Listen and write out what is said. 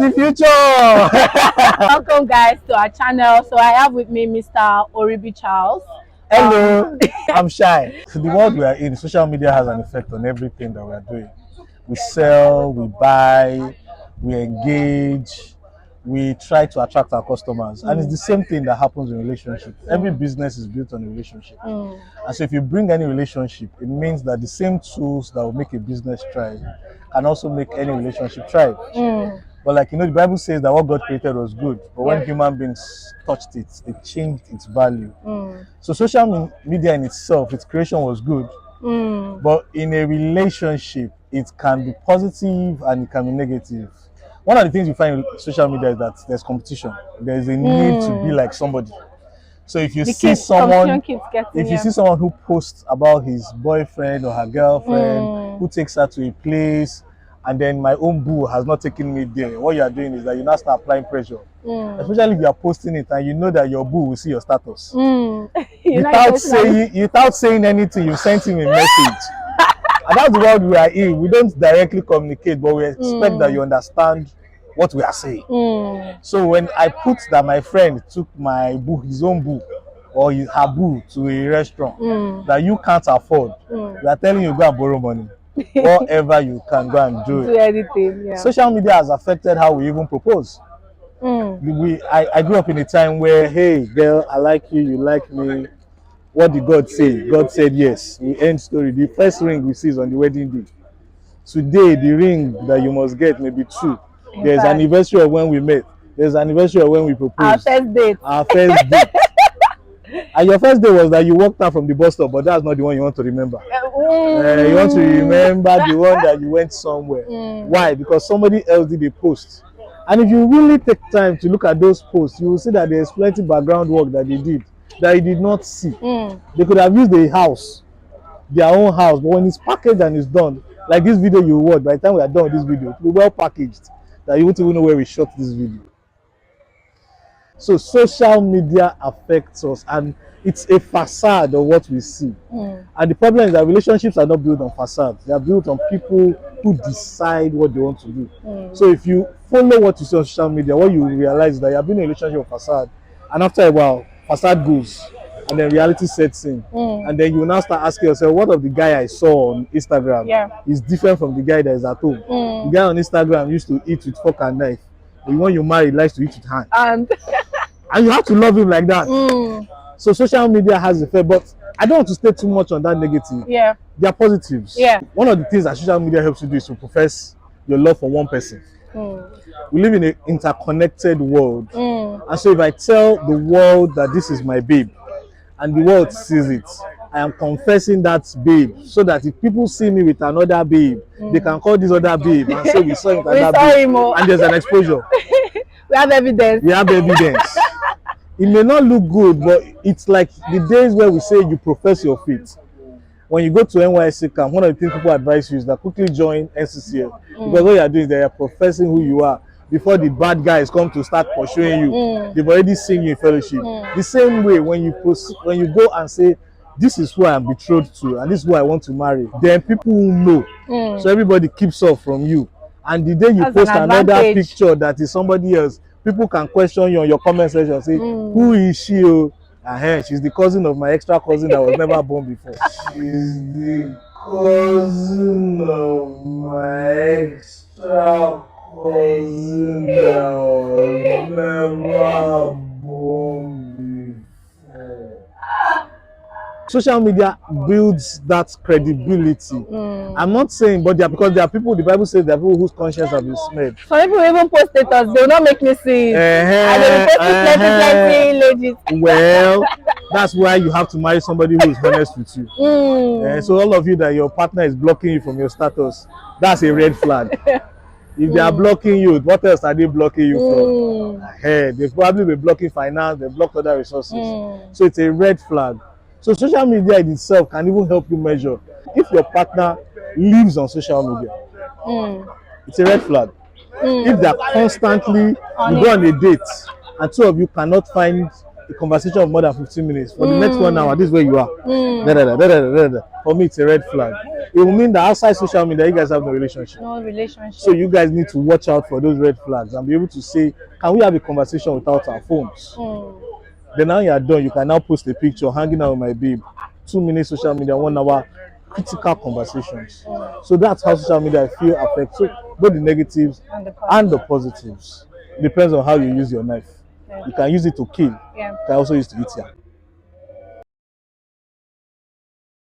the future. Welcome guys to our channel. So I have with me Mr. Oribi Charles. Hello, I'm Shy. So the world we are in, social media has an effect on everything that we are doing. We sell, we buy, we engage, we try to attract our customers. And it's the same thing that happens in relationships. Every business is built on a relationship. And so if you bring any relationship, it means that the same tools that will make a business thrive can also make any relationship thrive. But like, the Bible says that what God created was good. But when human beings touched it, it changed its value. So social media in itself, its creation was good. But in a relationship, it can be positive and it can be negative. One of the things you find in social media is that there's competition. There's a need to be like somebody. So if you see someone, who posts about his boyfriend or her girlfriend, who takes her to a place, and then my own boo has not taken me there, what you are doing is that you now start applying pressure. Especially if you are posting it and you know that your boo will see your status. Without saying anything, you sent him a message. And that's the world we are in. We don't directly communicate, but we expect that you understand what we are saying. So when I put that my friend took my boo, his own boo, or her boo to a restaurant that you can't afford, we are telling you go and borrow money. Whatever you can go and do anything. Social media has affected how we even propose. I grew up in a time where, hey girl, I like you, you like me. What did God say? God said yes. We end story. The first ring we see is on the wedding day. Today, the ring that you must get may be two. There's an anniversary of when we met. There's an anniversary of when we proposed. Our first date. And your first day was that you walked out from the bus stop, but that's not the one you want to remember. You want to remember the one that you went somewhere. Why? Because somebody else did a post. And if you really take time to look at those posts, you will see that there's plenty background work that they did that you did not see. They could have used a house, their own house, but when it's packaged and it's done, like this video you watch, by the time we are done with this video, it will be well packaged that you won't even know where we shot this video. So social media affects us, and it's a facade of what we see. And the problem is that relationships are not built on facades. They are built on people who decide what they want to do. So if you follow what you see on social media, what you realize is that you have been in a relationship with facade, and after a while, facade goes, and then reality sets in. And then you now start asking yourself, what of the guy I saw on Instagram is different from the guy that is at home? The guy on Instagram used to eat with fork and knife. The one you marry likes to eat with hand. And you have to love him like that. So social media has effect, but I don't want to stay too much on that negative. There are positives. One of the things that social media helps you do is to profess your love for one person. We live in an interconnected world. And so if I tell the world that this is my babe, and the world sees it, I am confessing that babe, so that if people see me with another babe, they can call this other babe and say we saw him with another babe, and there's an exposure. We have evidence. It may not look good, but it's like the days where we say you profess your faith. When you go to NYSC camp, one of the things people advise you is that quickly join NCCL, because what you are doing is that you are professing who you are before the bad guys come to start pursuing you. They've already seen you in fellowship. The same way, when you go and say, this is who I am betrothed to, and this is who I want to marry, then people will know. So everybody keeps off from you. And the day you post another picture that is somebody else, people can question you on your comment section, say, who is she? She's the cousin of my extra cousin that was never born before. She's the cousin of my extra cousin that was never born before. Social media builds that credibility. I'm not saying, but because there are people, the Bible says there are people whose conscience have been smeared. Some people even post status, they will not make me see it. And they will post it legit. Well, that's why you have to marry somebody who is honest with you. So all of you that your partner is blocking you from your status, that's a red flag. If they are blocking you, what else are they blocking you from? They probably be blocking finance, they block other resources. So it's a red flag. So social media in itself can even help you measure. If your partner lives on social media, it's a red flag. If they're constantly, you go on a date, and two of you cannot find a conversation of more than 15 minutes, for the next 1 hour, this is where you are. Da, da, da, da, da, da, da. For me, it's a red flag. It will mean that outside social media, you guys have no relationship. No relationship. So you guys need to watch out for those red flags and be able to say, can we have a conversation without our phones? Then now you're done, you can now post a picture hanging out with my babe. 2 minutes social media, 1 hour critical conversations. So that's how social media, I feel, affects both the negatives and the positives. Depends on how you use your knife. You can use it to kill. You can also use it to eat ya.